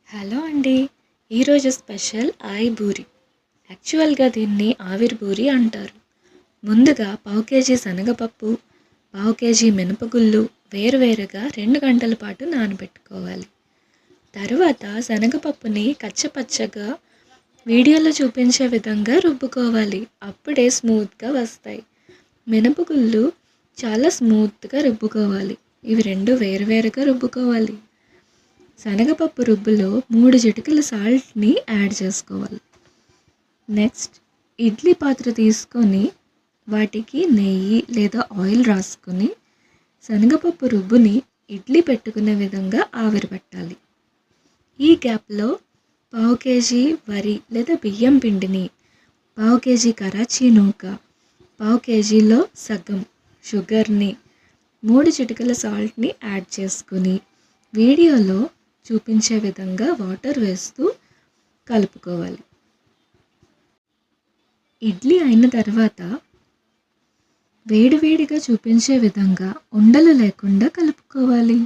Hello అండి. ఈరోజు special ఆయి బూరి. యాక్చువల్గా దీన్ని ఆవిరి బూరి అంటారు. ముందుగా పావు కేజీ శనగపప్పు, పావు కేజీ మినపగుళ్ళు వేరువేరుగా 2 గంటల పాటు నానబెట్టుకోవాలి. తరువాత శనగపప్పుని కచ్చపచ్చగా వీడియోలో చూపించే విధంగా రుబ్బుకోవాలి. అప్పుడే స్మూత్గా వస్తాయి. మినపగుళ్ళు చాలా స్మూత్గా రుబ్బుకోవాలి. ఇవి 2 వేరువేరుగా రుబ్బుకోవాలి. శనగపప్పు రుబ్బులో 3 చిటికెల సాల్ట్ని యాడ్ చేసుకోవాలి. నెక్స్ట్ ఇడ్లీ పాత్ర తీసుకొని వాటికి నెయ్యి లేదా ఆయిల్ రాసుకొని శనగపప్పు రుబ్బుని ఇడ్లీ పెట్టుకునే విధంగా ఆవిరి పెట్టాలి. ఈ గ్యాప్లో పావు కేజీ వరి లేదా బియ్యం పిండిని, పావు కేజీ కరాచీ నూక, పావు కేజీలో సగం షుగర్ని, 3 చిటికెల సాల్ట్ని యాడ్ చేసుకుని వీడియోలో చూపించే విధంగా వాటర్ వేస్తూ కలుపుకోవాలి. ఇడ్లీ అయిన తర్వాత వేడివేడిగా చూపించే విధంగా ఉండలు లేకుండా కలుపుకోవాలి.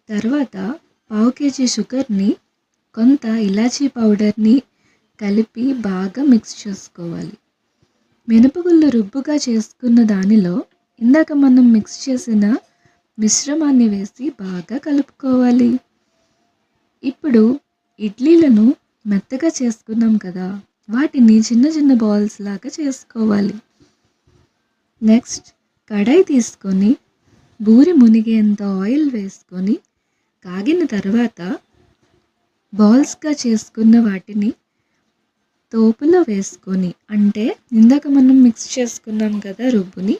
తర్వాత పావు కేజీ షుగర్ని, కొంత ఇలాచీ పౌడర్ని కలిపి బాగా మిక్స్ చేసుకోవాలి. మినపగుళ్ళు రుబ్బుగా చేసుకున్న దానిలో ఇందాక మనం మిక్స్ చేసిన మిశ్రమాన్ని వేసి బాగా కలుపుకోవాలి. ఇప్పుడు ఇడ్లీలను మెత్తగా చేసుకున్నాం కదా, వాటిని చిన్న చిన్న బాల్స్ లాగా చేసుకోవాలి. నెక్స్ట్ కడాయి తీసుకొని బూరి మునిగేంత ఆయిల్ వేసుకొని కాగిన తర్వాత బాల్స్గా చేసుకున్న వాటిని తోపులో వేసుకొని, అంటే ఇందాక మనం మిక్స్ చేసుకున్నాం కదా రుబ్బుని,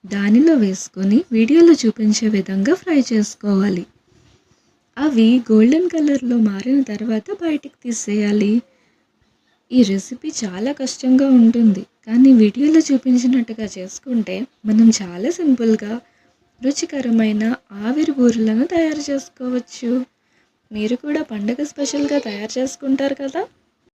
దానిలో వేసుకొని వీడియోలో చూపించే విధంగా ఫ్రై చేసుకోవాలి. అవి గోల్డెన్ కలర్లో మారిన తర్వాత బయటికి తీసేయాలి. ఈ రెసిపీ చాలా కష్టంగా ఉంటుంది, కానీ వీడియోలో చూపించినట్టుగా చేసుకుంటే మనం చాలా సింపుల్గా రుచికరమైన ఆవిరి బూరెలను తయారు చేసుకోవచ్చు. మీరు కూడా పండగ స్పెషల్గా తయారు చేసుకుంటారు కదా.